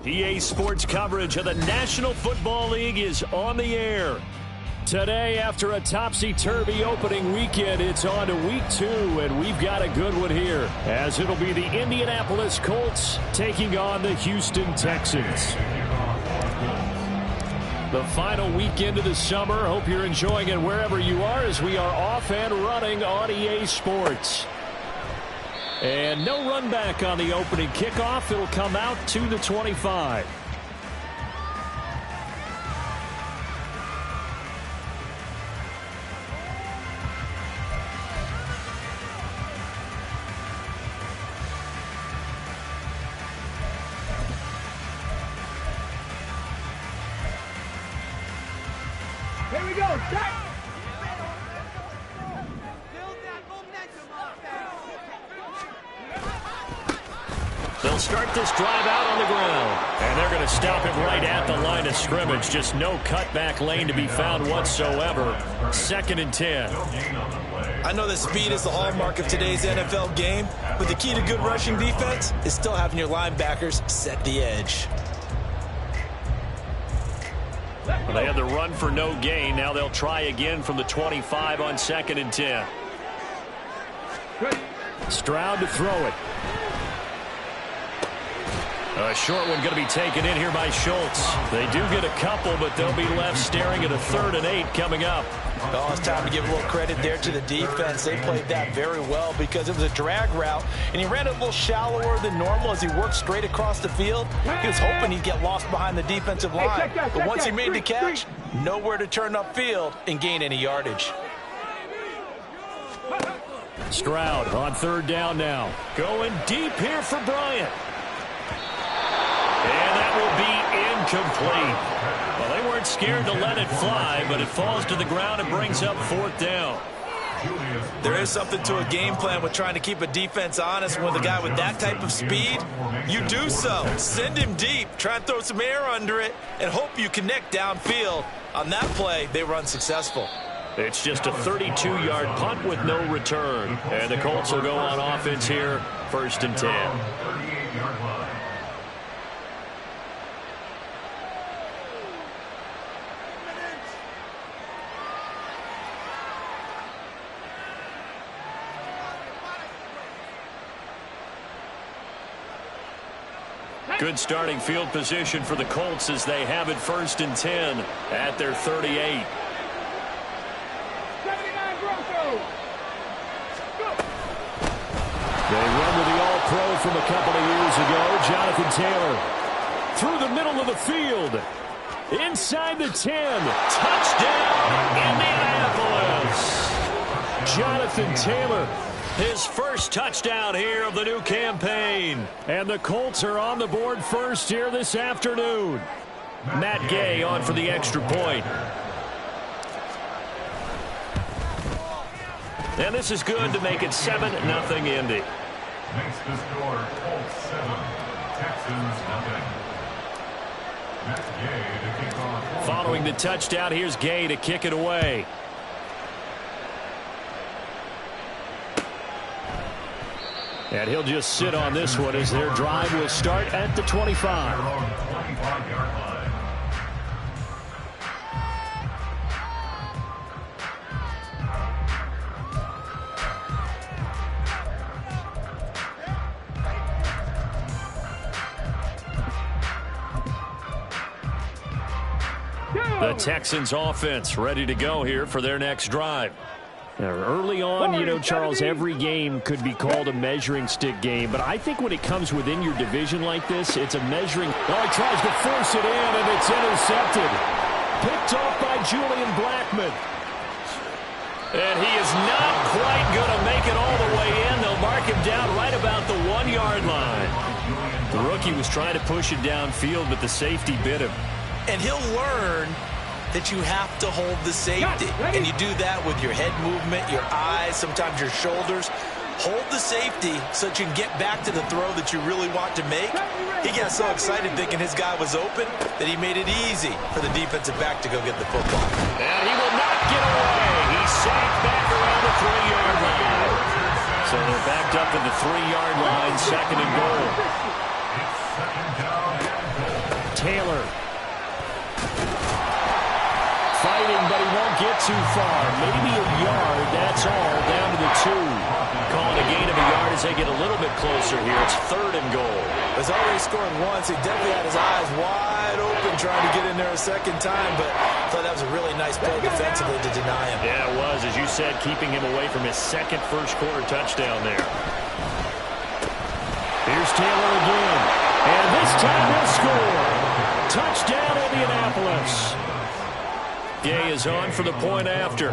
EA Sports coverage of the National Football League is on the air. Today, after a topsy-turvy opening weekend, it's on to week 2, and we've got a good one here, as it'll be the Indianapolis Colts taking on the Houston Texans. The final weekend of the summer. Hope you're enjoying it wherever you are, as we are off and running on EA Sports. And no run back on the opening kickoff. It'll come out to the 25. Here we go, set! They'll start this drive out on the ground. And they're going to stop him right at the line of scrimmage. Just no cutback lane to be found whatsoever. 2nd and 10. I know that speed is the hallmark of today's NFL game, but the key to good rushing defense is still having your linebackers set the edge. Well, they had the run for no gain. Now they'll try again from the 25 on 2nd and 10. Stroud to throw it. A short one going to be taken in here by Schultz. They do get a couple, but they'll be left staring at a 3rd and 8 coming up. Oh, it's time to give a little credit there to the defense. They played that very well because it was a drag route, and he ran it a little shallower than normal as he worked straight across the field. He was hoping he'd get lost behind the defensive line, but once he made the catch, nowhere to turn upfield and gain any yardage. Stroud on 3rd down now. Going deep here for Bryant. And that will be incomplete. Well, they weren't scared to let it fly, but it falls to the ground and brings up 4th down. There is something to a game plan with trying to keep a defense honest. With a guy with that type of speed, you do so. Send him deep, try and throw some air under it, and hope you connect downfield. On that play, they were unsuccessful. It's just a 32-yard punt with no return. And the Colts will go on offense here, 1st and 10. Good starting field position for the Colts as they have it 1st and 10 at their 38. 79 Broncos. They run with the All-Pro from a couple of years ago, Jonathan Taylor. Through the middle of the field. Inside the 10. Touchdown, Indianapolis. Jonathan Taylor. His first touchdown here of the new campaign. And the Colts are on the board first here this afternoon. Matt Gay on for the extra point. And this is good to make it 7-0 Indy. Makes the score Colts 7, Texans 0. Matt Gay to kick off. Following the touchdown, here's Gay to kick it away. And he'll just sit on this one as their drive will start at the 25. The Texans offense ready to go here for their next drive. Now, early on, you know, Charles, every game could be called a measuring stick game, but I think when it comes within your division like this, it's a measuring. Oh, he tries to force it in, and it's intercepted. Picked off by Julian Blackmon. And he is not quite going to make it all the way in. They'll mark him down right about the 1-yard line. The rookie was trying to push it downfield, but the safety bit him. And he'll learn that you have to hold the safety. And you do that with your head movement, your eyes, sometimes your shoulders. Hold the safety so that you can get back to the throw that you really want to make. He got so excited thinking his guy was open that he made it easy for the defensive back to go get the football. And he will not get away. He sacked back around the 3-yard line. So they're backed up at the 3-yard line, 2nd and goal. Taylor. Fighting, but he won't get too far. Maybe a yard, that's all, down to the 2. Calling a gain of a yard as they get a little bit closer here. It's 3rd and goal. He's already scored once. He definitely had his eyes wide open trying to get in there a second time, but I thought that was a really nice play defensively to deny him. Yeah, it was, as you said, keeping him away from his second first-quarter touchdown there. Here's Taylor again, and this time he'll score. Touchdown, Indianapolis. Gay is on for the point after.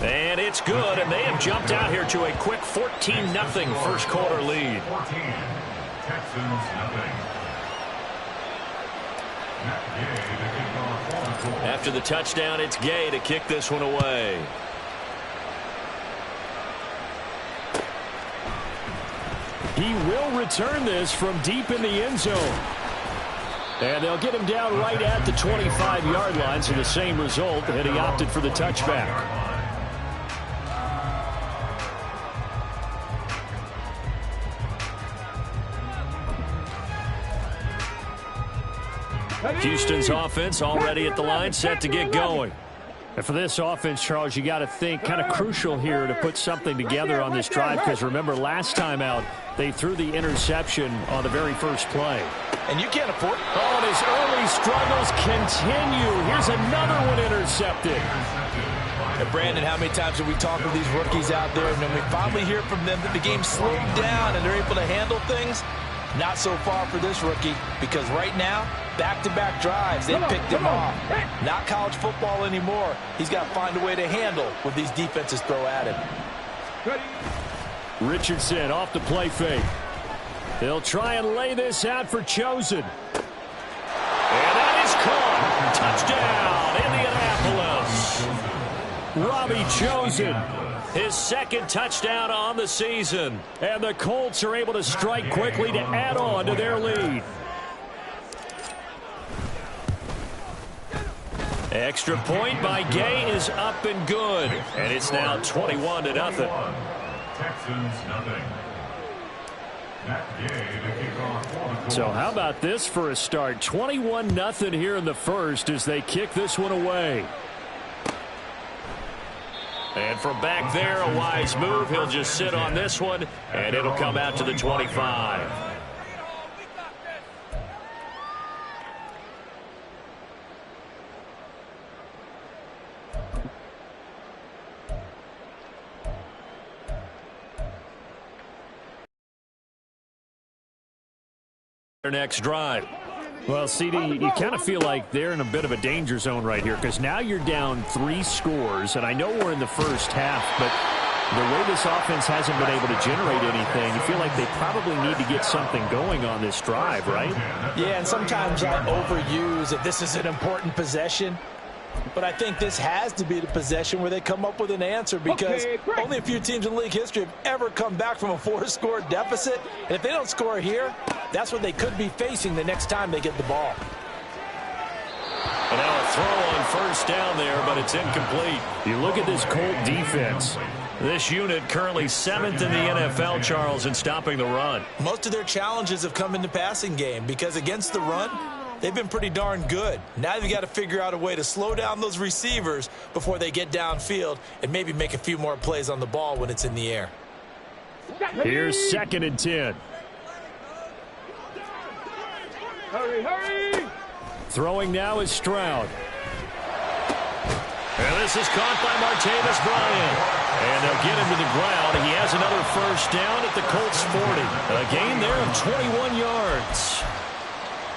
And it's good, and they have jumped out here to a quick 14-0 first-quarter lead. 14, Texans nothing. After the touchdown, it's Gay to kick this one away. He will return this from deep in the end zone. And they'll get him down right at the 25-yard line, so the same result, and he opted for the touchback. Houston's offense already at the line, set to get going. And for this offense, Charles, you got to think kind of crucial here to put something together on this drive, because remember last time out they threw the interception on the very first play. And you can't afford it. Oh, and his early struggles continue. Here's another one intercepted. And Brandon, how many times have we talked with these rookies out there, and then we finally hear from them that the game slowed down and they're able to handle things? Not so far for this rookie, because right now, back-to-back drives, they picked him off. Not college football anymore. He's got to find a way to handle what these defenses throw at him. Richardson off the play fake. They'll try and lay this out for Chosen. And that is caught. Touchdown, Indianapolis. Robbie Chosen, his second touchdown on the season. And the Colts are able to strike quickly to add on to their lead. Extra point by Gay is up and good. And it's now 21-0. Texans nothing. So how about this for a start? 21-0 here in the first as they kick this one away. And from back there, a wise move. He'll just sit on this one, and it'll come out to the 25. Their next drive. Well, CD, you kind of feel like they're in a bit of a danger zone right here, because now you're down 3 scores, and I know we're in the first half, but the way this offense hasn't been able to generate anything, you feel like they probably need to get something going on this drive, right? Yeah, and sometimes I overuse that this is an important possession. But I think this has to be the possession where they come up with an answer, because only a few teams in league history have ever come back from a 4-score deficit. And if they don't score here, that's what they could be facing the next time they get the ball. And now a throw on first down there, but it's incomplete. You look at this Colt defense. This unit currently 7th in the NFL, Charles, in stopping the run. Most of their challenges have come in the passing game, because against the run, they've been pretty darn good. Now they've got to figure out a way to slow down those receivers before they get downfield and maybe make a few more plays on the ball when it's in the air. Here's 2nd and 10. Hurry! Throwing now is Stroud. And this is caught by Martavis Bryant. And they'll get him to the ground. He has another first down at the Colts 40. A gain there of 21 yards.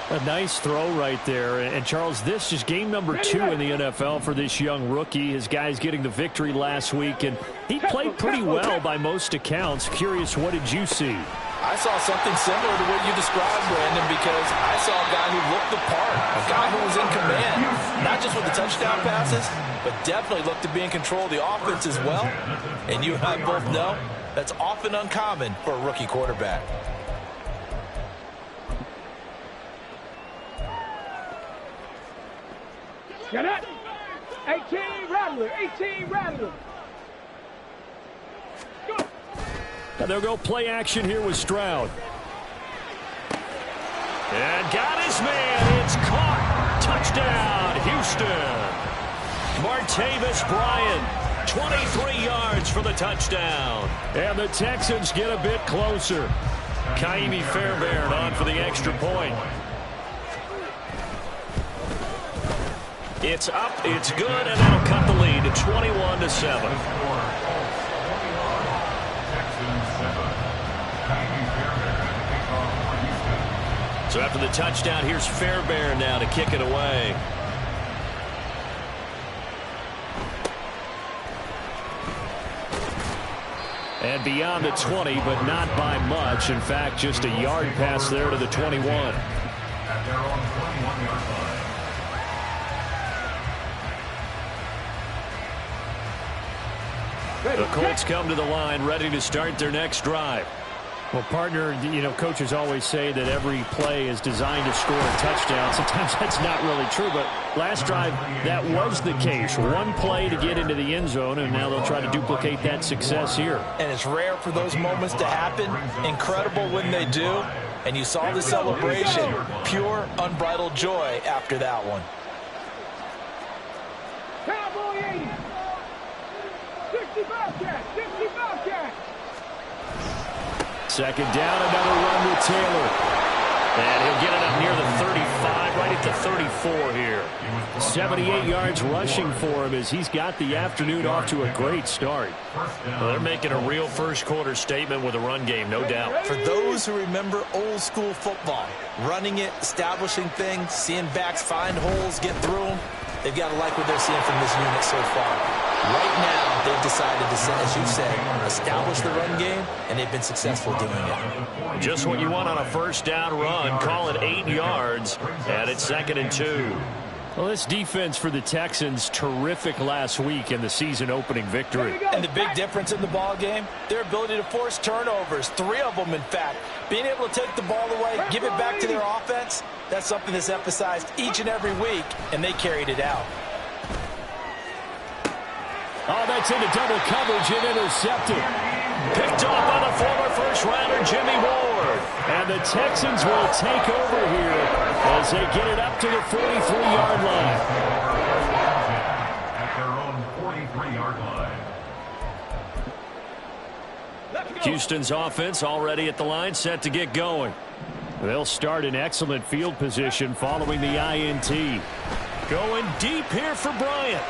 A nice throw right there. And Charles, this is game number 2 in the NFL for this young rookie. His guys getting the victory last week, and he played pretty well by most accounts. Curious, what did you see? I saw something similar to what you described, Brandon, because I saw a guy who looked the part, a guy who was in command, not just with the touchdown passes, but definitely looked to be in control of the offense as well. And you and I both know that's often uncommon for a rookie quarterback. Get it! 18 Rattler! 18 Rattler! Go! And they'll go play action here with Stroud. And got his man. It's caught. Touchdown, Houston. Martavis Bryant, 23 yards for the touchdown. And the Texans get a bit closer. Kaimi Fairbairn on for the extra point. It's up, it's good, and that'll cut the lead to 21-7. So after the touchdown, here's Fairbairn now to kick it away. And beyond the 20, but not by much. In fact, just a yard pass there to the 21. At their own 21-yard line. The Colts come to the line ready to start their next drive. Well, partner, coaches always say that every play is designed to score a touchdown. Sometimes that's not really true, but last drive, that was the case. One play to get into the end zone, and now they'll try to duplicate that success here. And it's rare for those moments to happen. Incredible when they do. And you saw the celebration. Pure, unbridled joy after that one. Cowboy 80. 65 catch. 65 catch. Second down, another run with Taylor. And he'll get it up near the 35, right at the 34 here. 78 yards rushing for him as he's got the afternoon off to a great start. Well, they're making a real first-quarter statement with a run game, no doubt. For those who remember old-school football, running it, establishing things, seeing backs find holes, get through them, they've got to like what they're seeing from this unit so far. Right now, they've decided to, as you said, establish the run game, and they've been successful doing it. Just what you want on a first-down run. Call it 8 yards, and it's 2nd and 2. Well, this defense for the Texans, terrific last week in the season-opening victory. And the big difference in the ball game, their ability to force turnovers, 3 of them, in fact. Being able to take the ball away, give it back to their offense, that's something that's emphasized each and every week, and they carried it out. Oh, that's into double coverage and intercepted. Picked off by the former first-rounder Jimmy Ward. And the Texans will take over here as they get it up to the 43-yard line. At their own 43-yard line. Houston's offense already at the line, set to get going. They'll start in excellent field position following the INT. Going deep here for Bryant.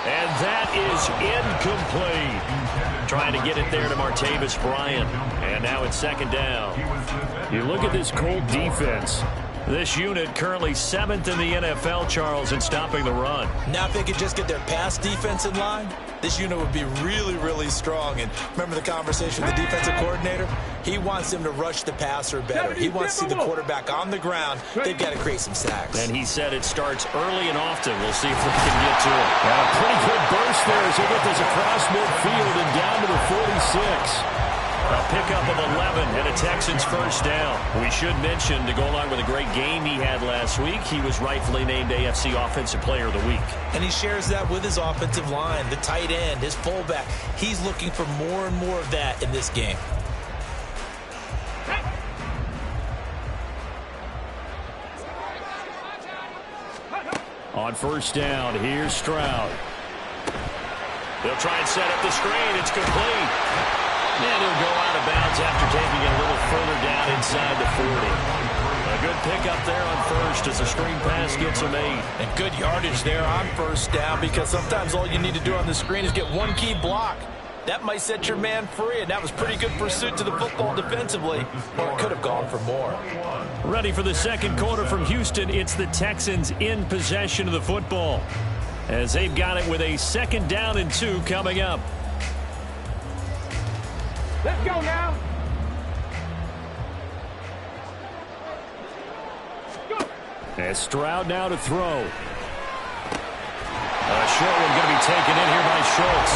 And that is incomplete. Trying to get it there to Martavis Bryant. And now it's 2nd down. You look at this Colt defense. This unit currently 7th in the NFL, Charles, in stopping the run. Now if they could just get their pass defense in line, this unit would be really, really strong. And remember the conversation with the defensive coordinator? He wants them to rush the passer better. He wants to see the quarterback on the ground. They've got to create some sacks. And he said it starts early and often. We'll see if they can get to it. A pretty good burst there as they get this across midfield and down to the 46. A pickup of 11 and a Texans first down. We should mention, to go along with a great game he had last week, he was rightfully named AFC Offensive Player of the Week. And he shares that with his offensive line, the tight end, his fullback. He's looking for more and more of that in this game. On first down, here's Stroud. They'll try and set up the screen. It's complete. And he'll go out of bounds after taking it a little further down inside the 40. A good pickup there on first as the screen pass gets him 8. And good yardage there on first down, because sometimes all you need to do on the screen is get one key block. That might set your man free, and that was pretty good pursuit to the football defensively, or it could have gone for more. Ready for the second quarter from Houston. It's the Texans in possession of the football, as they've got it with a 2nd down and 2 coming up. Let's go now. Go. And Stroud now to throw. Short one going to be taken in here by Schultz.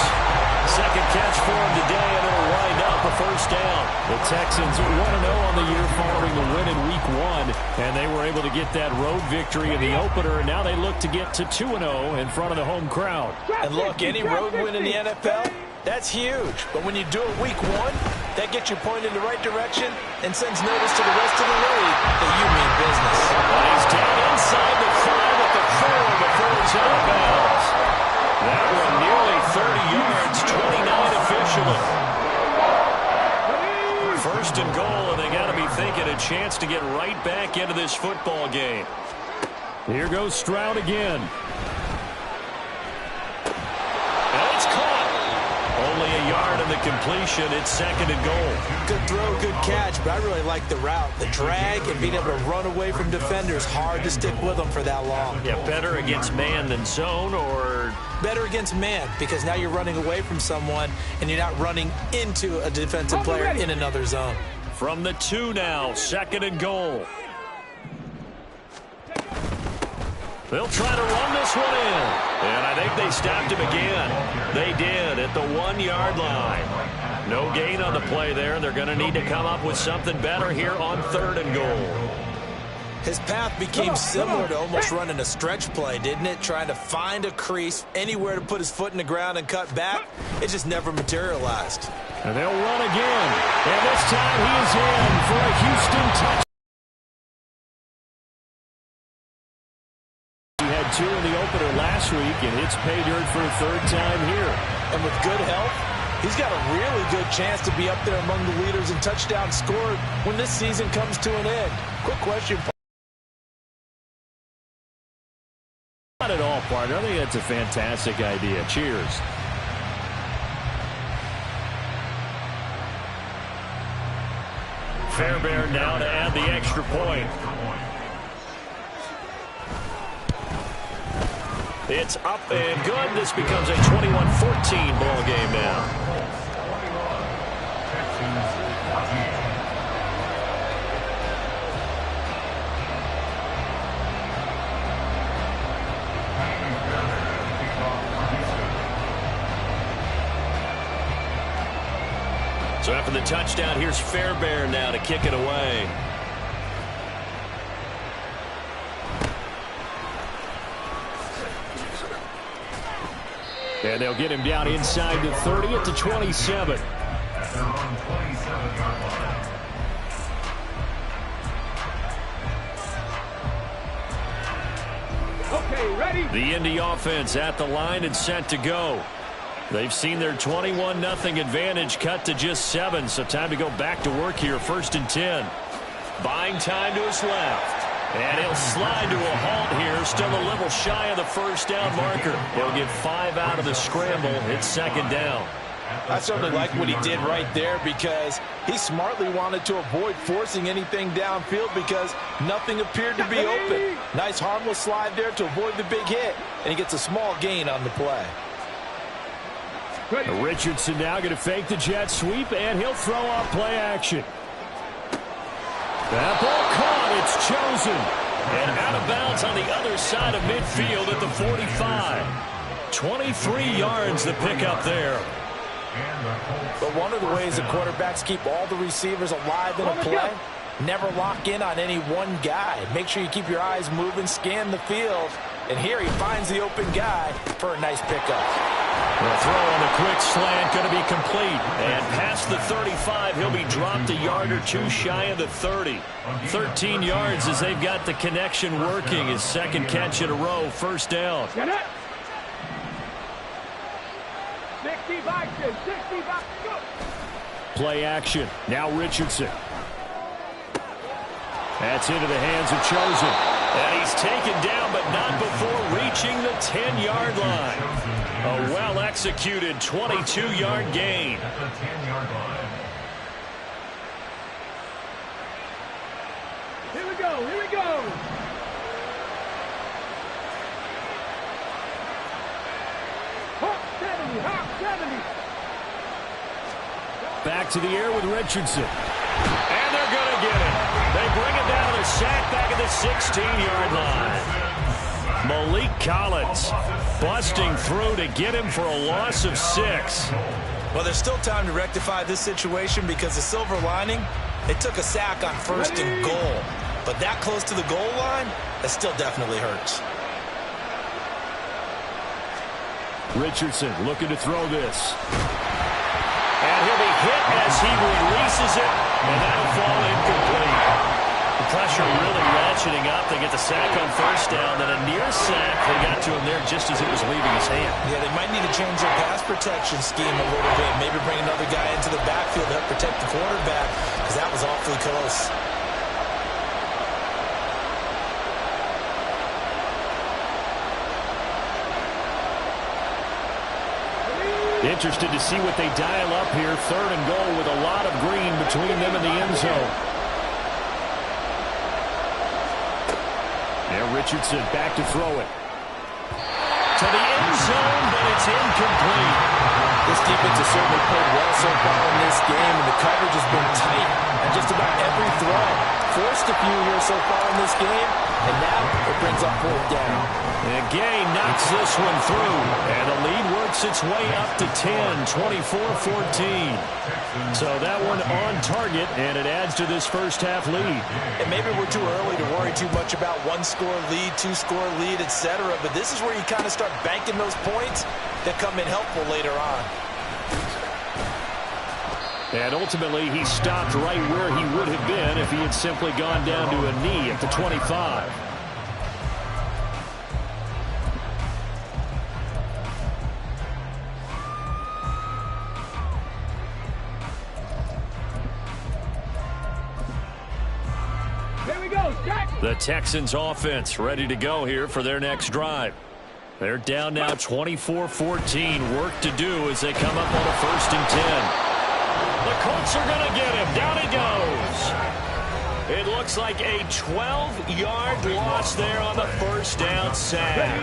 Second catch for him today, and it'll wind up a first down. The Texans 1-0 on the year following the win in Week 1, and they were able to get that road victory in the opener, and now they look to get to 2-0 in front of the home crowd. And look, any road win in the NFL, that's huge. But when you do it Week 1, That gets you pointed in the right direction and sends notice to the rest of the league that you mean business. Well, he's down inside the 5 at the 4 before he's out of bounds. That one nearly 30 yards, 29 officially. First and goal, and they got to be thinking a chance to get right back into this football game. Here goes Stroud again. And it's caught. Only a yard in the completion. It's second and goal. Good throw, good catch, but I really like the route. The drag and being able to run away from defenders. Hard to stick with them for that long. Yeah, better against man than zone, or better against man, because now you're running away from someone and you're not running into a defensive player in another zone. From the 2 now, second and goal. They'll try to run this one in. And I think they stopped him again. They did at the 1-yard line. No gain on the play there. They're going to need to come up with something better here on third and goal. His path became similar to almost running a stretch play, didn't it? Trying to find a crease, anywhere to put his foot in the ground and cut back. It just never materialized. And they'll run again. And this time he is in for a Houston touchdown. He had 2 in the opener last week, and it's pay dirt for a third time here. And with good health, he's got a really good chance to be up there among the leaders in touchdowns scored when this season comes to an end. Quick question. Not at all, partner. I think that's a fantastic idea. Cheers. Fairbairn now to add the extra point. It's up and good. This becomes a 21-14 ball game now. So after the touchdown, here's Fairbairn now to kick it away. And they'll get him down inside the 30 at the 27. Okay, ready? The Indy offense at the line and set to go. They've seen their 21-0 advantage cut to just 7, so time to go back to work here. First and 10. Buying time to his left. And he'll slide to a halt here, still a little shy of the first down marker. He'll get 5 out of the scramble. It's second down. I certainly like what he did right there, because he smartly wanted to avoid forcing anything downfield because nothing appeared to be open. Nice harmless slide there to avoid the big hit, and he gets a small gain on the play. Richardson now going to fake the jet sweep, and he'll throw off play action. That ball caught. It's chosen. And out of bounds on the other side of midfield at the 45. 23 yards the pickup there. But one of the ways the quarterbacks keep all the receivers alive in a play, never lock in on any one guy. Make sure you keep your eyes moving, scan the field. And here he finds the open guy for a nice pickup. The throw on the quick slant going to be complete. And past the 35, he'll be dropped a yard or 2 shy of the 30. 13 yards as they've got the connection working. His second catch in a row, first down. Get it. 65, 65, go. Play action. Now Richardson. That's into the hands of Chosen. And he's taken down, but not before reaching the 10-yard line. A well-executed 22-yard gain. Here we go, here we go. Hawk 70, Hawk 70. Back to the air with Richardson. And they're going to get it. They bring it down to the sack back at the 16-yard line. Malik Collins busting through to get him for a loss of 6. Well, there's still time to rectify this situation, because the silver lining, it took a sack on first and goal. But that close to the goal line, that still definitely hurts. Richardson looking to throw this. And he'll be hit as he releases it, and that'll fall incomplete. The pressure really ratcheting up. They get the sack on first down, then a near sack. They got to him there just as it was leaving his hand. Yeah, they might need to change their pass protection scheme a little bit. Maybe bring another guy into the backfield to help protect the quarterback, because that was awfully close. Interested to see what they dial up here. 3rd and goal with a lot of green between them and the end zone. Now Richardson back to throw it. To the end zone, but it's incomplete. This defense has certainly played well so far in this game, and the coverage has been tight on just about every throw. Forced a few here so far in this game, and now it brings up 4th down. And Gay knocks this one through, and the lead works its way up to 10, 24-14. So that one on target, and it adds to this first half lead. And maybe we're too early to worry too much about 1-score lead, 2-score lead, etc. But this is where you kind of start banking those points that come in helpful later on. And ultimately, he stopped right where he would have been if he had simply gone down to a knee at the 25. The Texans offense ready to go here for their next drive. They're down now 24-14. Work to do as they come up on a 1st and 10. The Colts are going to get him. Down he goes. It looks like a 12-yard loss there on the first down sack.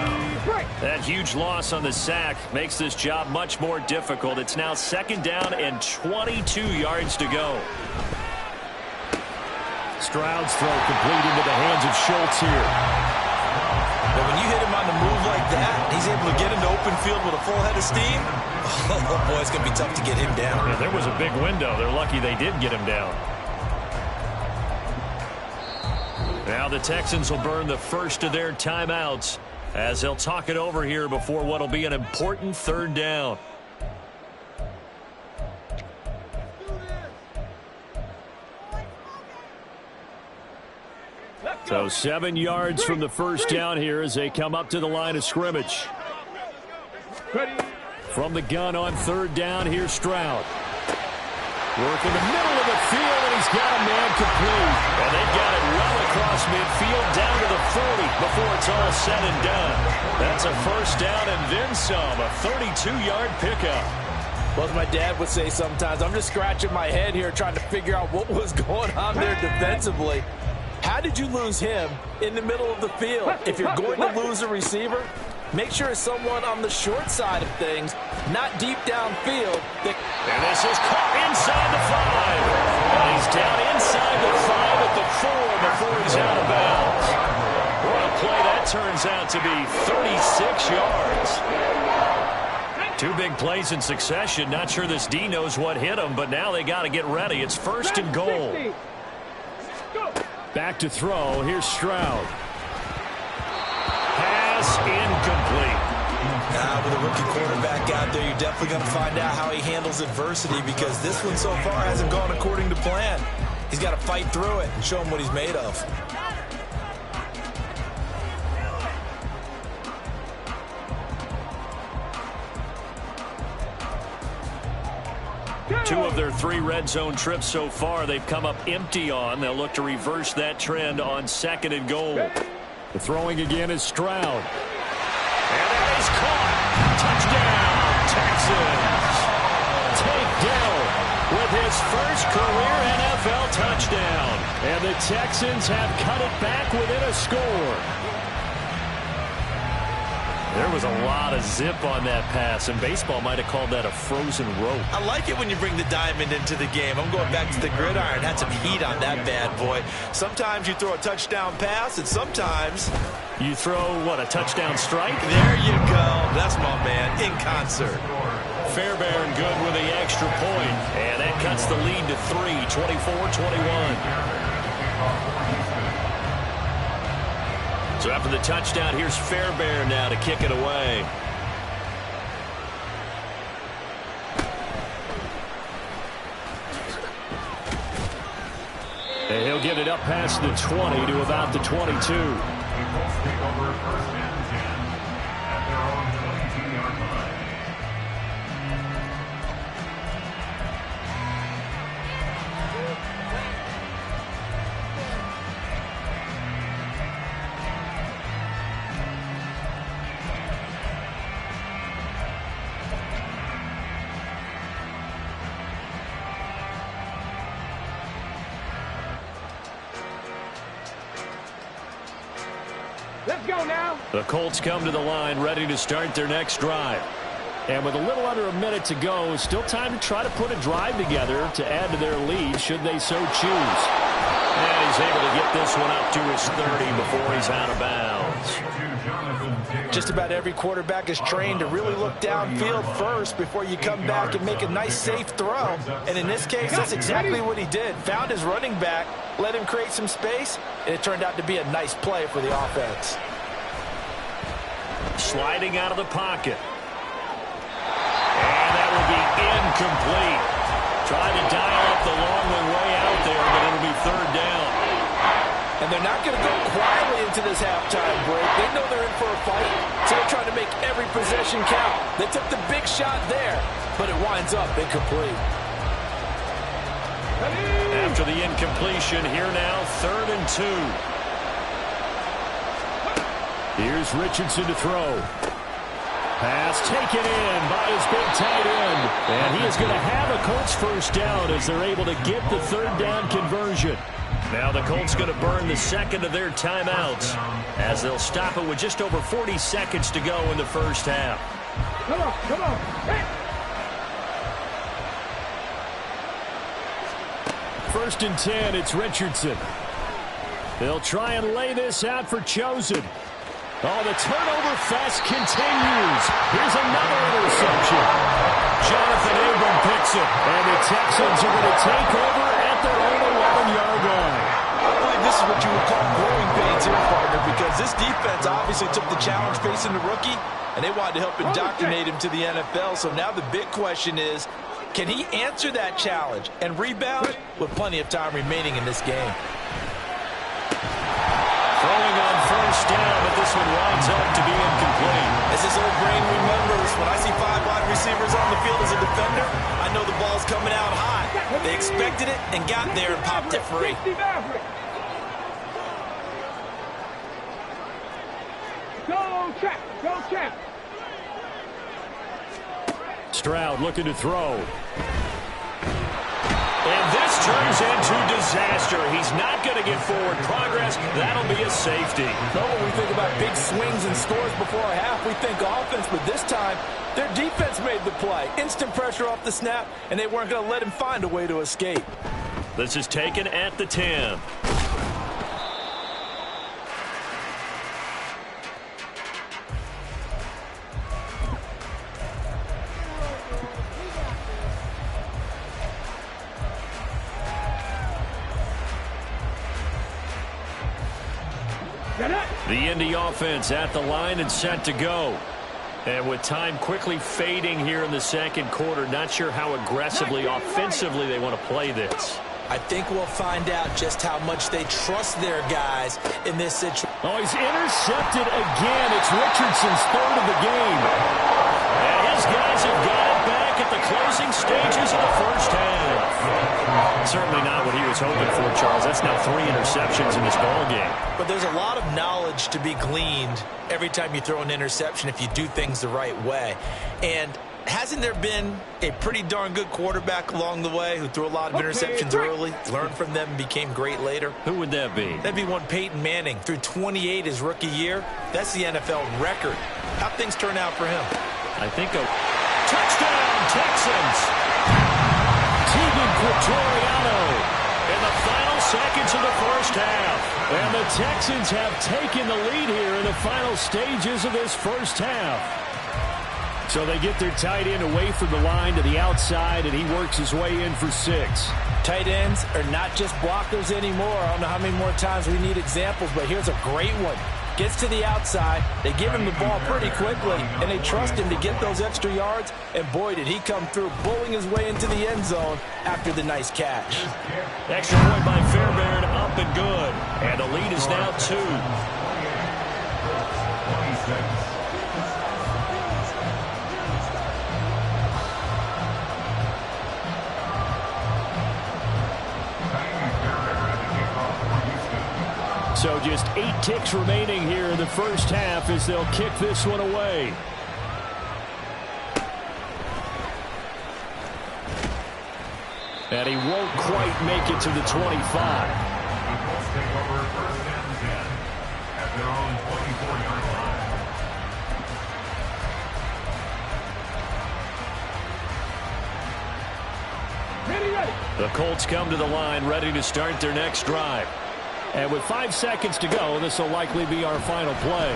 That huge loss on the sack makes this job much more difficult. It's now 2nd down and 22 yards to go. Stroud's throw complete into the hands of Schultz here. But when you hit him on the move like that, he's able to get into open field with a full head of steam. Oh, boy, it's going to be tough to get him down. Yeah, there was a big window. They're lucky they did get him down. Now the Texans will burn the first of their timeouts as they'll talk it over here before what will be an important 3rd down. So 7 yards from the first down here as they come up to the line of scrimmage. From the gun on 3rd down, here's Stroud. Work in the middle of the field, and he's got a man complete. And they've got it well across midfield down to the 40 before it's all said and done. That's a 1st down and then some, a 32-yard pickup. Well, as my dad would say sometimes, I'm just scratching my head here trying to figure out what was going on there defensively. How did you lose him in the middle of the field? If you're going to lose a receiver, make sure it's someone on the short side of things, not deep downfield. And this is caught inside the 5. And he's down inside the 5 at the 4 before he's out of bounds. What a play that turns out to be, 36 yards. 2 big plays in succession. Not sure this D knows what hit him, but now they got to get ready. It's 1st and goal. Back to throw. Here's Stroud. Pass incomplete. With a rookie quarterback out there, you're definitely going to find out how he handles adversity, because this one so far hasn't gone according to plan. He's got to fight through it and show him what he's made of. Two of their 3 red zone trips so far they've come up empty on. They'll look to reverse that trend on 2nd and goal. The throwing again is Stroud. And that is caught. Touchdown, Texans. Tank Dell with his first career NFL touchdown. And the Texans have cut it back within a score. There was a lot of zip on that pass, and baseball might have called that a frozen rope. I like it when you bring the diamond into the game. I'm going back to the gridiron. Had some heat on that bad boy. Sometimes you throw a touchdown pass, and sometimes you throw, what, a touchdown strike? There you go. That's my man, in concert. Fairbairn good with the extra point, and that cuts the lead to 3, 24-21. So after the touchdown, here's Fairbairn now to kick it away. And he'll get it up past the 20 to about the 22. The Colts take over 1st and 10 at their own 22-yard line. Let's go now. The Colts come to the line ready to start their next drive. And with a little under a minute to go, still time to try to put a drive together to add to their lead should they so choose. And he's able to get this one up to his 30 before he's out of bounds. Just about every quarterback is trained to really look downfield first before you come back and make a nice safe throw. And in this case, that's exactly what he did. Found his running back, let him create some space, and it turned out to be a nice play for the offense. Sliding out of the pocket. And that will be incomplete. Trying to dial up the long way out there, but it'll be 3rd down. And they're not going to go quietly into this halftime break. They know they're in for a fight, so they're trying to make every possession count. They took the big shot there, but it winds up incomplete. After the incompletion, here now, 3rd and 2. Here's Richardson to throw. Pass taken in by his big tight end. And he is going to have a Colts 1st down as they're able to get the 3rd down conversion. Now the Colts going to burn the 2nd of their timeouts as they'll stop it with just over 40 seconds to go in the 1st half. Come on, come on. Hey. 1st and 10, it's Richardson. They'll try and lay this out for Chosen. Oh, the turnover fest continues. Here's another interception. Jonathan Abram picks it. And the Texans are going to take over at their own 11-yard line. I believe this is what you would call growing pains here, partner, because this defense obviously took the challenge facing the rookie, and they wanted to help indoctrinate him to the NFL. So now the big question is, can he answer that challenge and rebound with plenty of time remaining in this game? Throwing on 1st down, but this one winds up to be incomplete. As his old brain remembers, when I see 5 wide receivers on the field as a defender, I know the ball's coming out high. They expected it and got there and popped it free. Go check, go check. Stroud looking to throw. And this turns into disaster. He's not going to get forward progress. That'll be a safety. No, when we think about big swings and scores before a half, we think offense, but this time, their defense made the play. Instant pressure off the snap, and they weren't going to let him find a way to escape. This is taken at the 10. The Indy offense at the line and set to go. And with time quickly fading here in the 2nd quarter, not sure how aggressively, offensively they want to play this. I think we'll find out just how much they trust their guys in this situation. Oh, he's intercepted again. It's Richardson's 3rd of the game. And his guys have got it back at the closing stages of the 1st half. Certainly not what he was hoping for, Charles. That's now 3 interceptions in this ballgame. But there's a lot of knowledge to be gleaned every time you throw an interception if you do things the right way. And hasn't there been a pretty darn good quarterback along the way who threw a lot of interceptions early, learned from them, and became great later? Who would that be? That'd be one Peyton Manning. Threw 28 his rookie year. That's the NFL record. How'd things turn out for him? I think a touchdown, Texans. Tegan Quattoriano in the final seconds of the 1st half. And the Texans have taken the lead here in the final stages of this 1st half. So they get their tight end away from the line to the outside, and he works his way in for 6. Tight ends are not just blockers anymore. I don't know how many more times we need examples, but here's a great one. Gets to the outside. They give him the ball pretty quickly, and they trust him to get those extra yards. And boy, did he come through, bullying his way into the end zone after the nice catch. Extra point by Fairbairn, up and good. And the lead is now 2. 26. So just 8 ticks remaining here in the first half as they'll kick this one away. And he won't quite make it to the 25. The Colts take over first and 10 at their own 24-yard line. Ready. The Colts come to the line ready to start their next drive. And with 5 seconds to go, this will likely be our final play.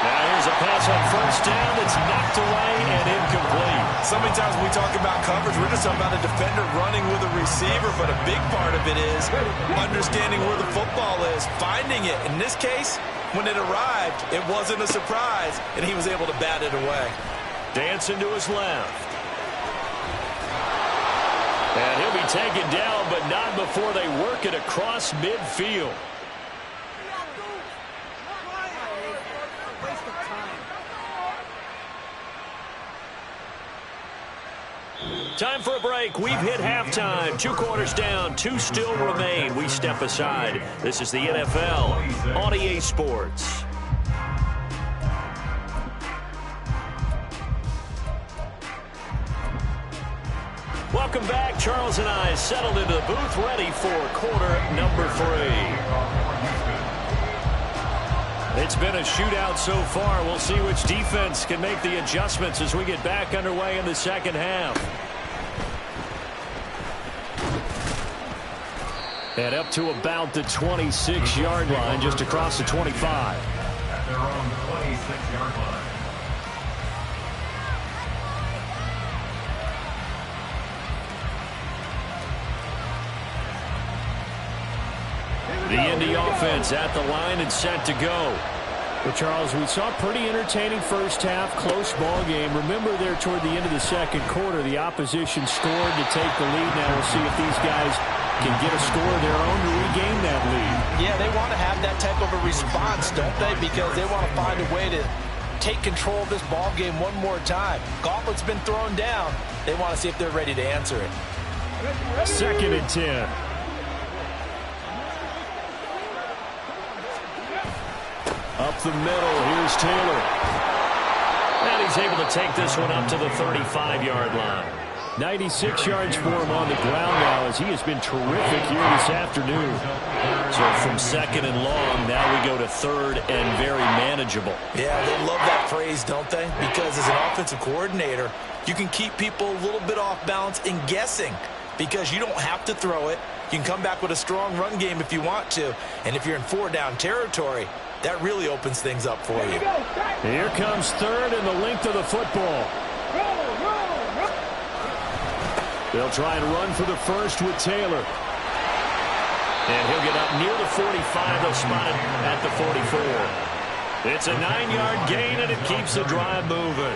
Now here's a pass on first down that's knocked away and incomplete. So many times when we talk about coverage, we're just talking about a defender running with a receiver, but a big part of it is understanding where the football is, finding it. In this case, when it arrived, it wasn't a surprise, and he was able to bat it away. Dancing to his left. And he'll be taken down, but not before they work it across midfield. Time for a break. We've hit halftime. 2 quarters down. 2 still remain. We step aside. This is the NFL on EA Sports. Welcome back. Charles and I settled into the booth, ready for quarter number 3. It's been a shootout so far. We'll see which defense can make the adjustments as we get back underway in the second half. And up to about the 26-yard line, just across the 25. At their own 26-yard line. The Indy offense at the line and set to go. Well, Charles, we saw a pretty entertaining first half, close ball game. Remember there toward the end of the second quarter, the opposition scored to take the lead. Now we'll see if these guys can get a score of their own to regain that lead. Yeah, they want to have that type of a response, don't they? Because they want to find a way to take control of this ball game one more time. Gauntlet's been thrown down. They want to see if they're ready to answer it. 2nd and 10. Up the middle, here's Taylor. And he's able to take this one up to the 35-yard line. 96 yards for him on the ground now as he has been terrific here this afternoon. So from 2nd and long, now we go to 3rd and very manageable. Yeah, they love that phrase, don't they? Because as an offensive coordinator, you can keep people a little bit off balance and guessing because you don't have to throw it. You can come back with a strong run game if you want to. And if you're in 4-down territory, that really opens things up for you. Here comes 3rd and the length of the football. They'll try and run for the first with Taylor. And he'll get up near the 45. They'll spot it at the 44. It's a 9-yard gain, and it keeps the drive moving.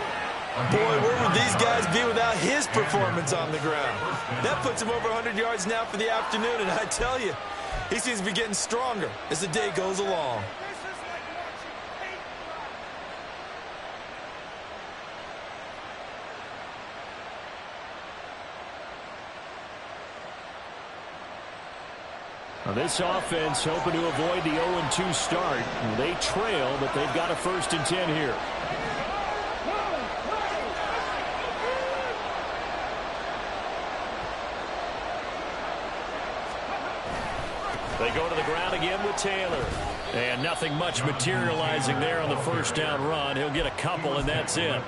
Boy, where would these guys be without his performance on the ground? That puts him over 100 yards now for the afternoon, and I tell you, he seems to be getting stronger as the day goes along. Now this offense hoping to avoid the 0-2 start. They trail, but they've got a 1st and 10 here. They go to the ground again with Taylor. And nothing much materializing there on the 1st down run. He'll get a couple, and that's it.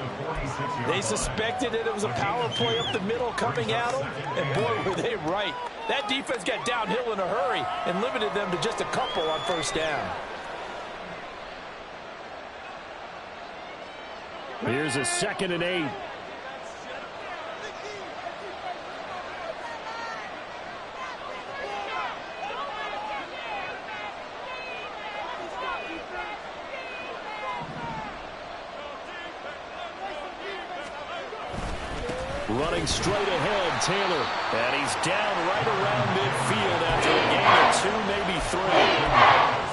They suspected that it was a power play up the middle coming at them, and boy, were they right. That defense got downhill in a hurry and limited them to just a couple on 1st down. Here's a 2nd and 8. Running straight ahead, Taylor. And he's down right around midfield after a gain of 2, maybe 3.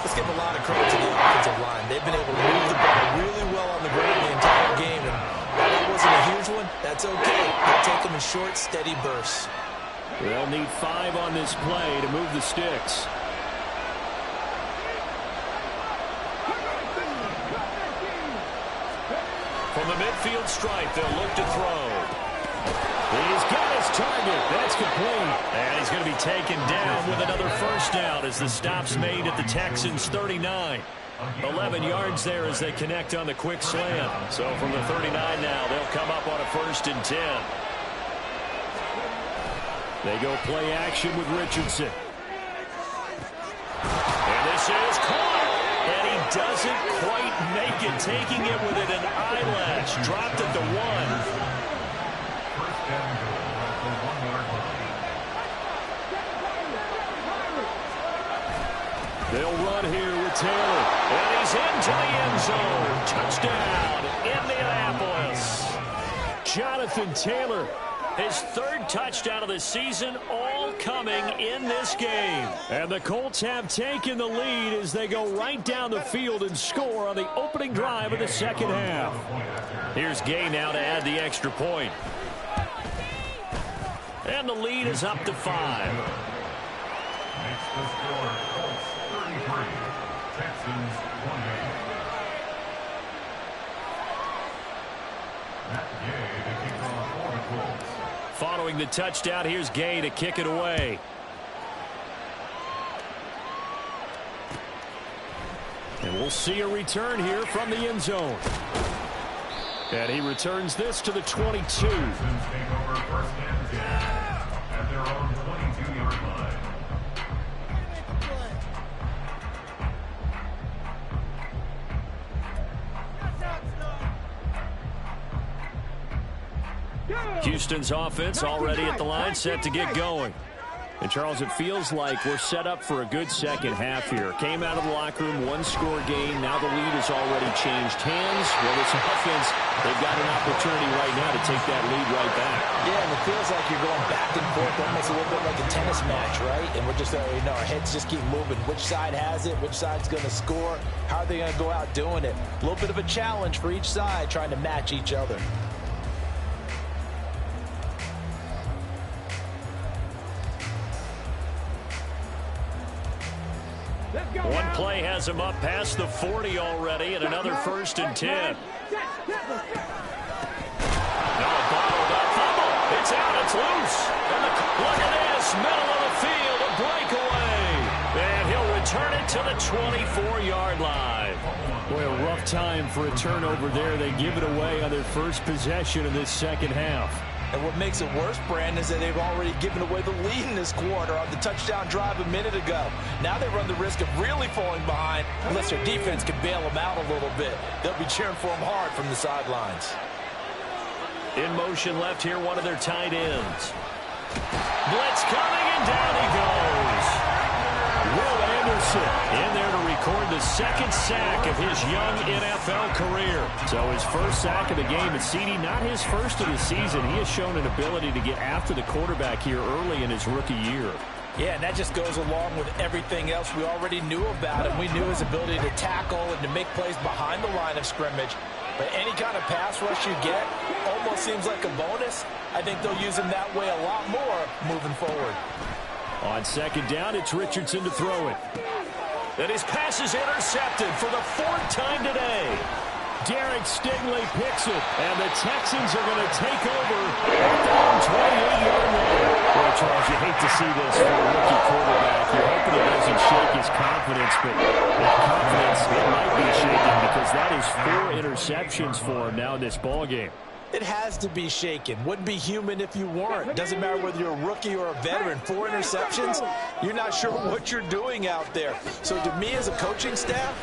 Let's give a lot of credit to the offensive line. They've been able to move the ball really well on the ground the entire game. And while that wasn't a huge one, that's okay. They'll take them in short, steady bursts. They'll need 5 on this play to move the sticks. From the midfield stripe, they'll look to throw. He's got his target. That's complete. And he's going to be taken down with another first down as the stop's made at the Texans' 39. 11 yards there as they connect on the quick slant. So from the 39 now, they'll come up on a 1st and 10. They go play action with Richardson. And this is caught. And he doesn't quite make it, taking it within an eyelash. Dropped at the 1. First down goal at the 1-yard line. They'll run here with Taylor. And he's into the end zone. Touchdown, Indianapolis. Jonathan Taylor, his 3rd touchdown of the season, all coming in this game. And the Colts have taken the lead as they go right down the field and score on the opening drive of the second half. Here's Gay now to add the extra point. And the lead is up to 5. Makes the score Colts 33, Texans 28. Matt Gay to kick off for the Colts. Following the touchdown, here's Gay to kick it away. And we'll see a return here from the end zone. And he returns this to the 22. Texans take over 1st and 10 at their own 22-yard line. Houston's offense already at the line, set to get going. And, Charles, it feels like we're set up for a good second half here. Came out of the locker room, 1-score game. Now the lead has already changed hands. Well, this offense, they've got an opportunity right now to take that lead right back. Yeah, and it feels like you're going back and forth, almost a little bit like a tennis match, right? And we're just, our heads just keep moving. Which side has it? Which side's going to score? How are they going to go out doing it? A little bit of a challenge for each side, trying to match each other. One play has him up past the 40 already, and another 1st and 10. Now a bottled up fumble. It's out. It's loose. And look at this. Middle of the field. A breakaway. And he'll return it to the 24-yard line. Boy, a rough time for a turnover there. They give it away on their first possession of this second half. And what makes it worse, Brandon, is that they've already given away the lead in this quarter on the touchdown drive a minute ago. Now they run the risk of really falling behind unless their defense can bail them out a little bit. They'll be cheering for them hard from the sidelines. In motion left here, one of their tight ends. Blitz coming, and down he goes. Will Anderson in there to record the 2nd sack of his young NFL career. So his 1st sack of the game at CD, not his first of the season. He has shown an ability to get after the quarterback here early in his rookie year. Yeah, and that just goes along with everything else we already knew about him. We knew his ability to tackle and to make plays behind the line of scrimmage. But any kind of pass rush you get almost seems like a bonus. I think they'll use him that way a lot more moving forward. On 2nd down, it's Richardson to throw it. And his pass is intercepted for the 4th time today. Derek Stingley picks it, and the Texans are going to take over at their own 28-yard line. Boy, Charles, you hate to see this for a rookie quarterback. You're hoping it doesn't shake his confidence, but that confidence, it might be shaken because that is 4 interceptions for him now in this ballgame. It has to be shaken. Wouldn't be human if you weren't. Doesn't matter whether you're a rookie or a veteran. 4 interceptions, you're not sure what you're doing out there. So to me as a coaching staff,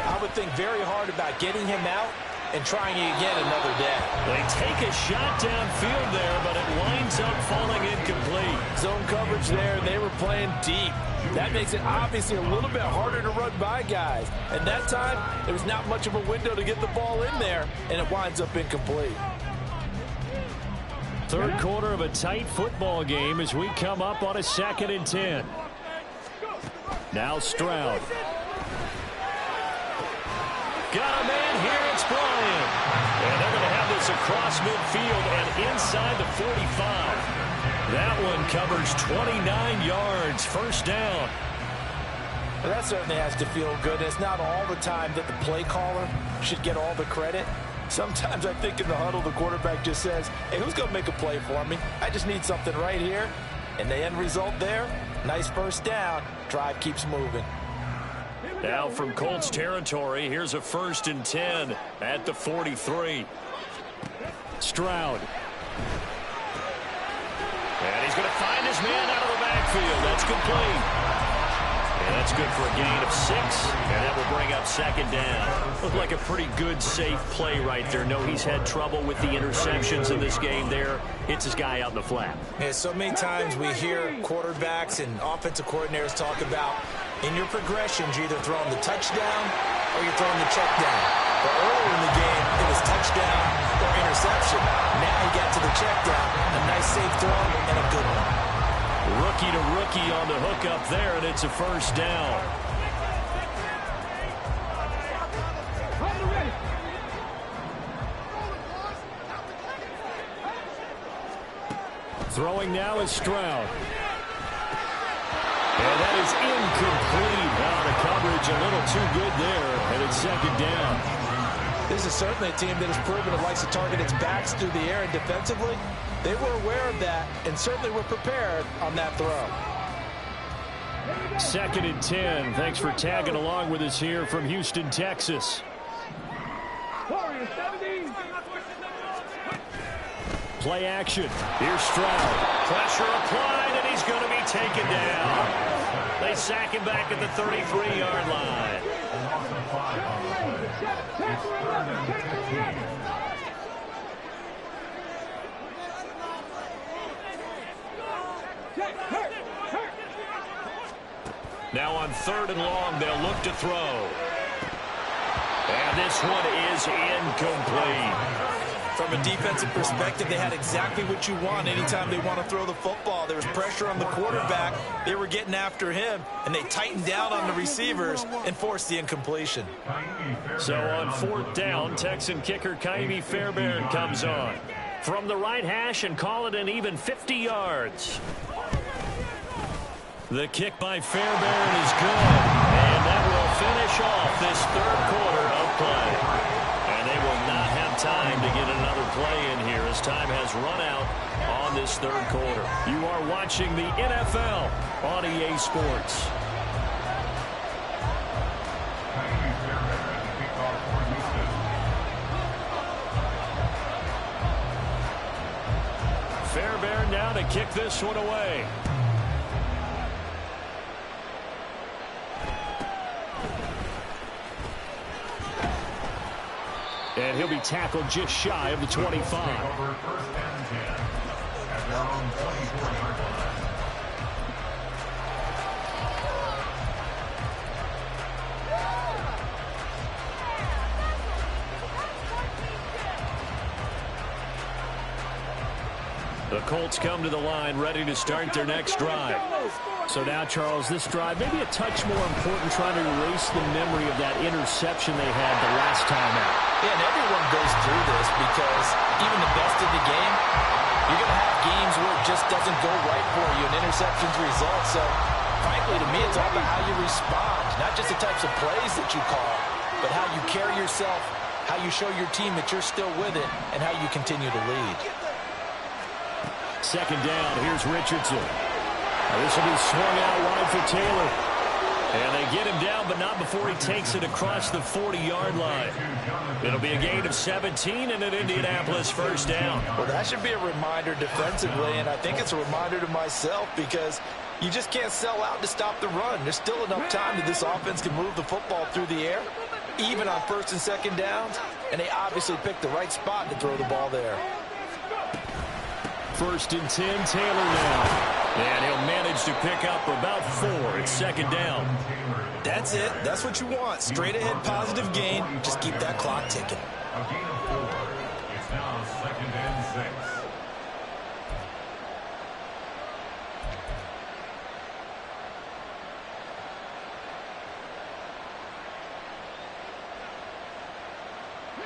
I would think very hard about getting him out and trying it again another day. They take a shot downfield there, but it winds up falling incomplete. Zone coverage there, they were playing deep. That makes it obviously a little bit harder to run by guys. And that time, there was not much of a window to get the ball in there, and it winds up incomplete. Third quarter of a tight football game as we come up on a 2nd and 10. Now Stroud. Got a man here. It's Bryant. And they're going to have this across midfield and inside the 45. That one covers 29 yards. First down. Well, that certainly has to feel good. It's not all the time that the play caller should get all the credit. Sometimes I think in the huddle, the quarterback just says, hey, who's going to make a play for me? I just need something right here. And the end result there, nice first down. Drive keeps moving. Now from Colts territory, here's a 1st and 10 at the 43. Stroud. And he's going to find his man out of the backfield. That's complete. And that's good for a gain of 6, and that will bring up 2nd down. Looked like a pretty good, safe play right there. No, he's had trouble with the interceptions in this game there. Hits his guy out in the flat. Yeah, so many times we hear quarterbacks and offensive coordinators talk about in your progressions, you're either throwing the touchdown or you're throwing the check down. But earlier in the game, it was touchdown or interception. Now he got to the check down. A nice safe throw and a good one. Rookie to rookie on the hook up there, and it's a first down. Throwing now is Stroud. And that is incomplete. Now the coverage a little too good there, and it's 2nd down. This is certainly a team that has proven it likes to target its backs through the air, and defensively, they were aware of that and certainly were prepared on that throw. 2nd and 10. Thanks for tagging along with us here from Houston, Texas. Play action. Here's Stroud. Pressure applied, and he's going to be taken down. They sack him back at the 33-yard line. Now on 3rd and long, they'll look to throw. And this one is incomplete. From a defensive perspective, they had exactly what you want anytime they want to throw the football. There was pressure on the quarterback. They were getting after him, and they tightened down on the receivers and forced the incompletion. So on 4th down, Texan kicker Kaimi Fairbairn comes on. From the right hash and call it an even 50 yards. The kick by Fairbairn is good, and that will finish off this 3rd quarter of play. And they will not have time to get another play in here as time has run out on this 3rd quarter. You are watching the NFL on EA Sports. Fairbairn now to kick this one away. And he'll be tackled just shy of the 25. The Colts come to the line ready to start their next drive. So now, Charles, this drive maybe a touch more important, trying to erase the memory of that interception they had the last time out. Yeah, and everyone goes through this because even the best of the game, you're going to have games where it just doesn't go right for you, and interceptions result. So, frankly, to me, it's all about how you respond, not just the types of plays that you call, but how you carry yourself, how you show your team that you're still with it, and how you continue to lead. 2nd down, here's Richardson. This will be swung out wide for Taylor. And they get him down, but not before he takes it across the 40-yard line. It'll be a gain of 17 and an Indianapolis first down. Well, that should be a reminder defensively, and I think it's a reminder to myself because you just can't sell out to stop the run. There's still enough time that this offense can move the football through the air, even on 1st and 2nd downs, and they obviously picked the right spot to throw the ball there. 1st and 10, Taylor now. And he'll manage to pick up about 4. It's 2nd down. That's it. That's what you want. Straight ahead, positive gain. Just keep that clock ticking. A gain of 4. It's now 2nd and 6.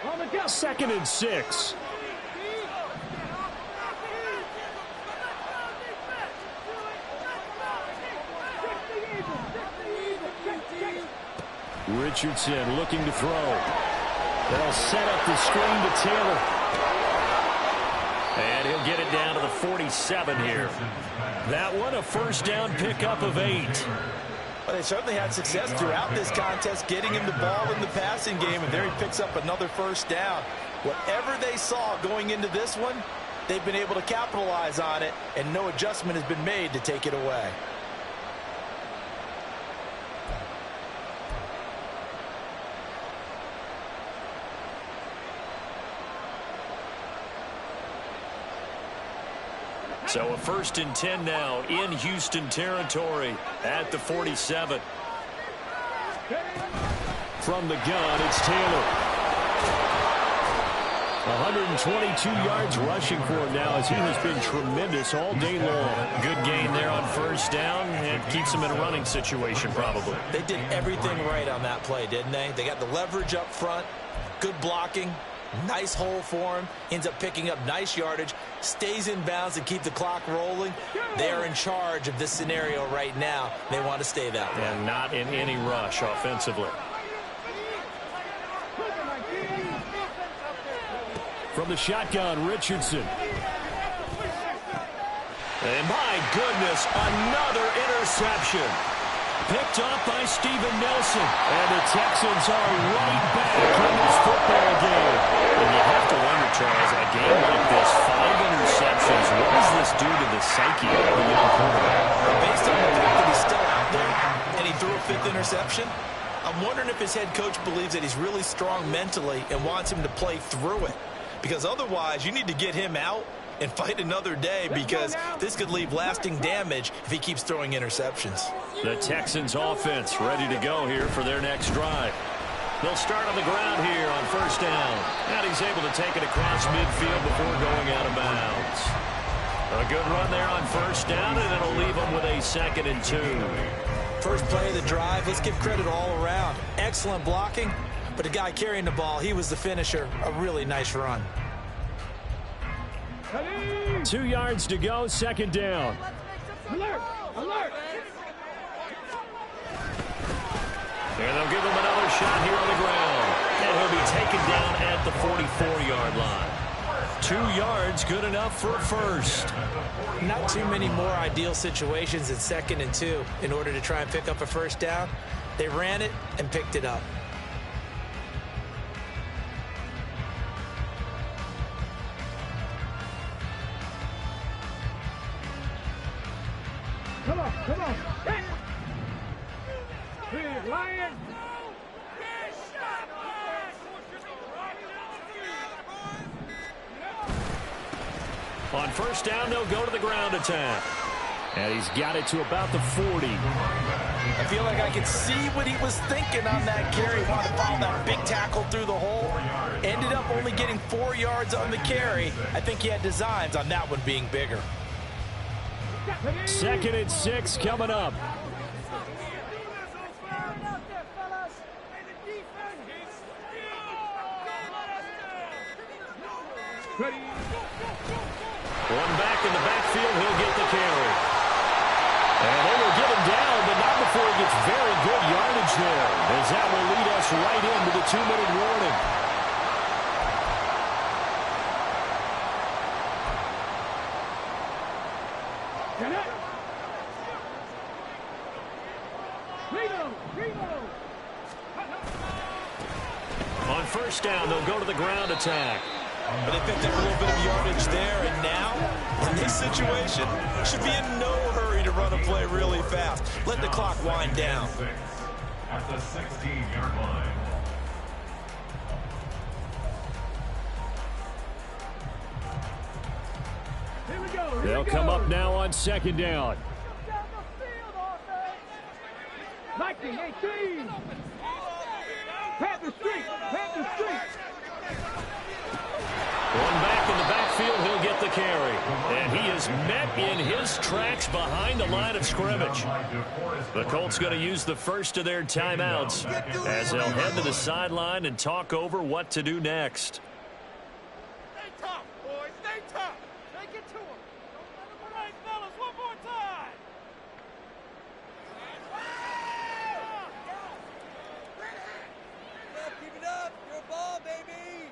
2nd and 6. Richardson looking to throw. They'll set up the screen to Taylor. And he'll get it down to the 47 here. That one a first down pickup of 8. Well, they certainly had success throughout this contest getting him the ball in the passing game, and there he picks up another first down. Whatever they saw going into this one, they've been able to capitalize on it, and no adjustment has been made to take it away. So a 1st and 10 now in Houston territory at the 47. From the gun, it's Taylor. 122 yards rushing for him now as he has been tremendous all day long. Good gain there on first down and keeps him in a running situation probably. They did everything right on that play, didn't they? They got the leverage up front, good blocking, nice hole for him, ends up picking up nice yardage, stays in bounds and keep the clock rolling. They are in charge of this scenario right now. They want to stay that way. And not in any rush offensively. From the shotgun, Richardson. And my goodness, another interception. Picked off by Steven Nelson. And the Texans are right back in this football game. And you have to wonder, Charles, a game like this, 5 interceptions, what does this do to the psyche of the young quarterback? Based on the fact that he's still out there and he threw a 5th interception, I'm wondering if his head coach believes that he's really strong mentally and wants him to play through it. Because otherwise, you need to get him out and fight another day, because this could leave lasting damage if he keeps throwing interceptions. The Texans offense ready to go here for their next drive. They'll start on the ground here on first down. And he's able to take it across midfield before going out of bounds. A good run there on first down, and it'll leave them with a 2nd and 2. First play of the drive, let's give credit all around. Excellent blocking, but the guy carrying the ball, he was the finisher. A really nice run. 2 yards to go, 2nd down. Alert! Alert! And they'll give him another shot here on the ground. And he'll be taken down at the 44-yard line. 2 yards, good enough for a first. Not too many more ideal situations in 2nd and 2 in order to try and pick up a first down. They ran it and picked it up. Come on, come on. Hit. Clear, Lion. On first down, they'll go to the ground attack. And he's got it to about the 40. I feel like I could see what he was thinking on that carry. Wanted to follow that big tackle through the hole. Ended up only getting 4 yards on the carry. I think he had designs on that one being bigger. 2nd and 6 coming up. One back in the backfield, he'll get the carry. And they will get him down, but not before he gets very good yardage there, as that will lead us right into the 2-minute warning. On first down, they'll go to the ground attack. But they picked up a little bit of yardage there, and now, in this situation, should be in no hurry to run a play really fast. Let the clock wind down. At the 16-yard line. Here we go. They'll come up now on 2nd down. 1918. Panther Street. Panther Street. One back in the backfield, he'll get the carry. And he is met in his tracks behind the line of scrimmage. The Colts going to use the first of their timeouts as they'll head to the sideline and talk over what to do next. Stay tough, boys. Stay tough. Take it to him. All right, fellas, one more time. Keep it up. Your ball, baby.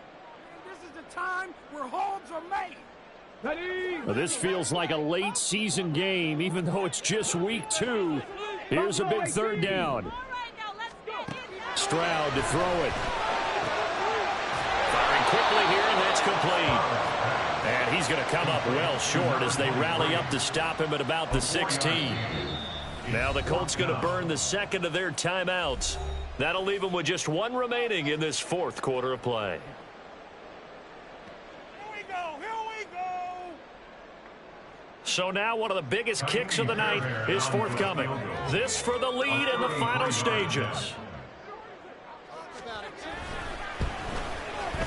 This is the time where holds are made. Well, this feels like a late season game, even though it's just week 2. Here's a big third down. Stroud to throw it. Firing quickly here, and that's complete. And he's going to come up well short as they rally up to stop him at about the 16. Now the Colts going to burn the second of their timeouts. That'll leave them with just one remaining in this fourth quarter of play. So now one of the biggest kicks of the night is forthcoming. This for the lead in the final stages.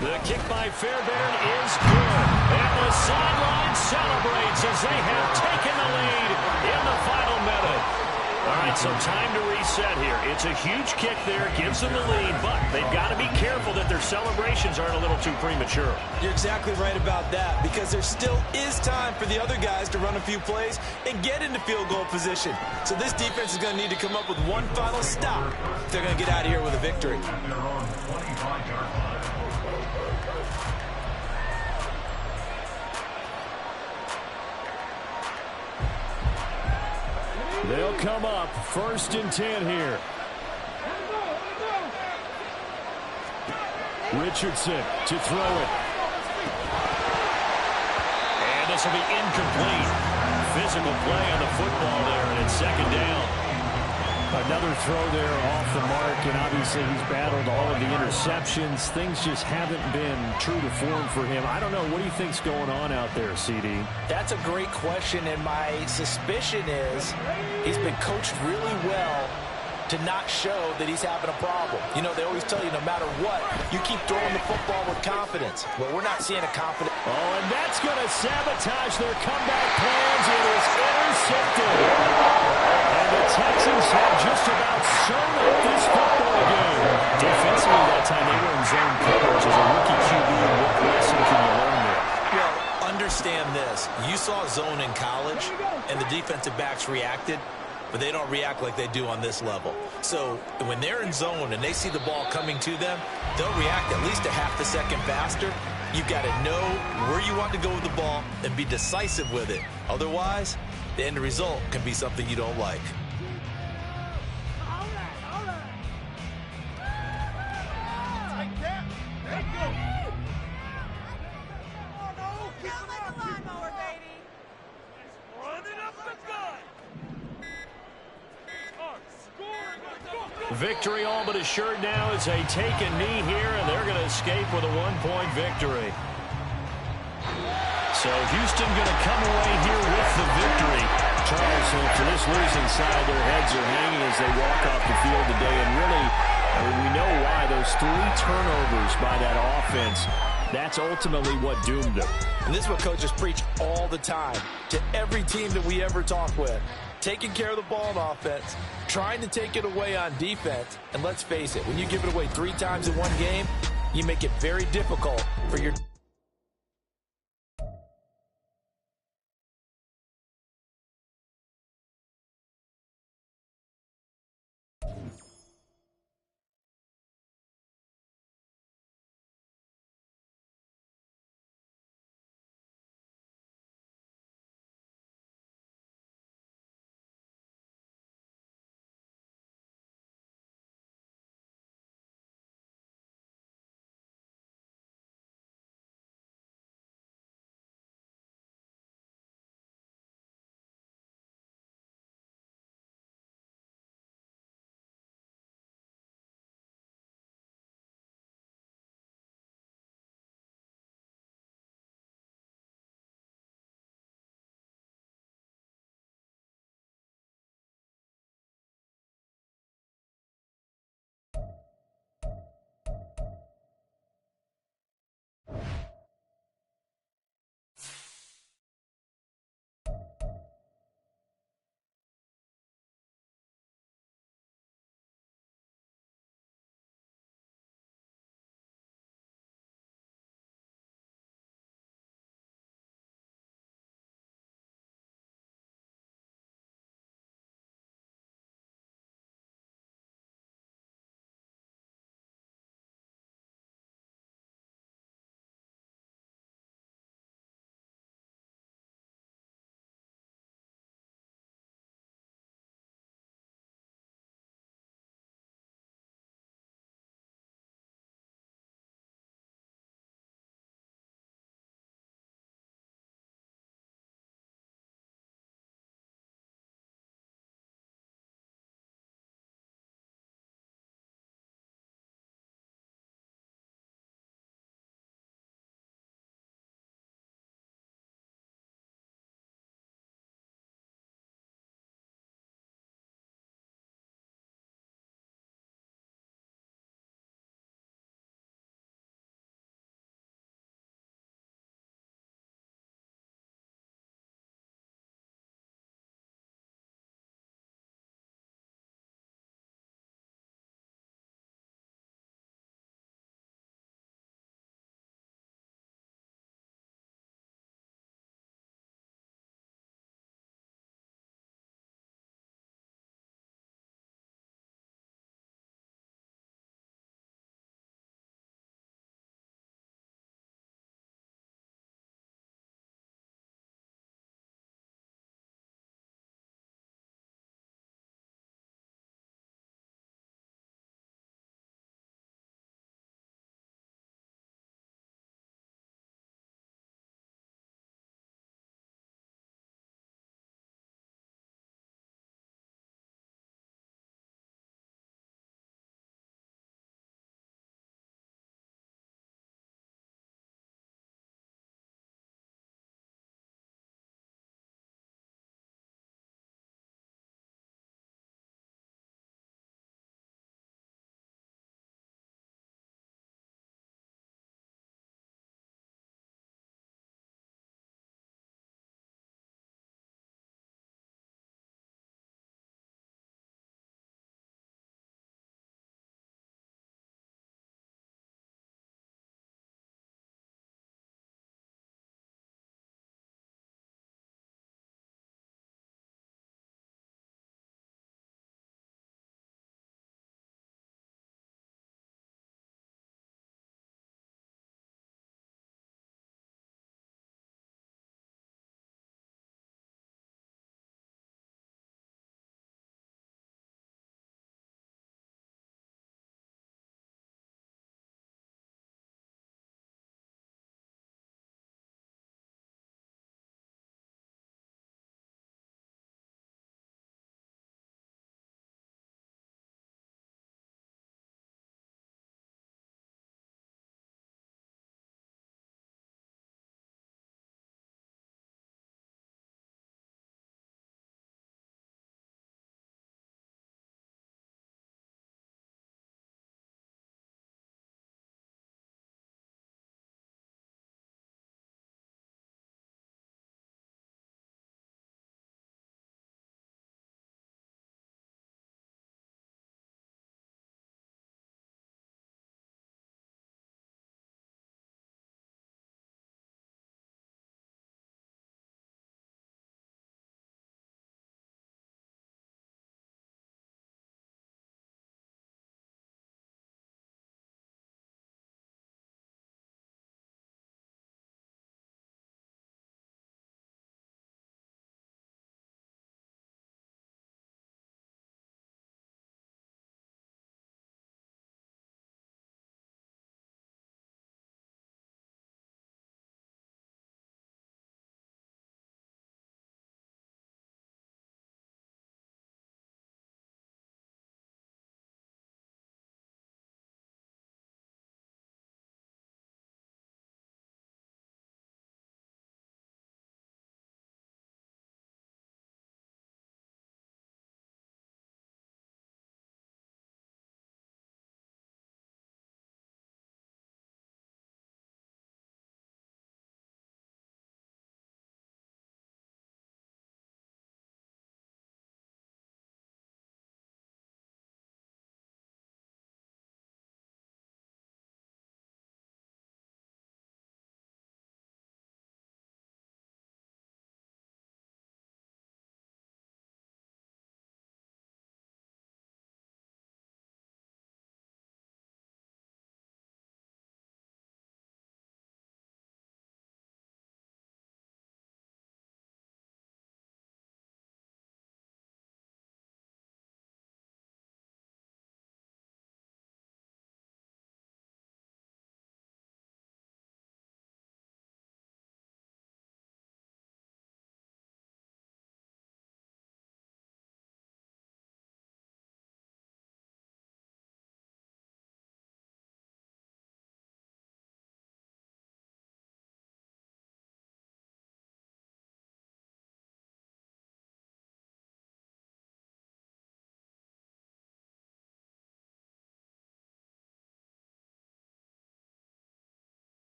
The kick by Fairbairn is good. And the sideline celebrates as they have taken the lead in the final minute. All right, so time to reset here. It's a huge kick there, gives them the lead, but they've got to be careful that their celebrations aren't a little too premature. You're exactly right about that, because there still is time for the other guys to run a few plays and get into field goal position. So this defense is going to need to come up with one final stop if they're going to get out of here with a victory. They'll come up 1st and 10 here. Richardson to throw it. And this will be incomplete. Physical play on the football there, and it's second down. Another throw there off the mark, and obviously he's battled all of the interceptions. Things just haven't been true to form for him. I don't know. What do you think's going on out there, CD? That's a great question, and my suspicion is he's been coached really well to not show that he's having a problem. You know, they always tell you no matter what, you keep throwing the football with confidence. Well, we're not seeing a confidence. Oh, and that's going to sabotage their comeback plans. It is intercepted. And the Texans have just about sewn up this football game. Defensively that time, they were in zone coverage as a rookie QB. What lesson can you learn there? Well, understand this. You saw zone in college, and the defensive backs reacted, but they don't react like they do on this level. So when they're in zone and they see the ball coming to them, they'll react at least a half a second faster. You've got to know where you want to go with the ball and be decisive with it. Otherwise, the end result can be something you don't like. Victory all but assured now as they take a knee here, and they're going to escape with a one-point victory. So Houston going to come away here with the victory. Charles, for this losing side, their heads are hanging as they walk off the field today. And really, I mean, we know why. Those 3 turnovers by that offense, that's ultimately what doomed them. And this is what coaches preach all the time to every team that we ever talk with. Taking care of the ball on offense, trying to take it away on defense. And let's face it, when you give it away 3 times in one game, you make it very difficult for your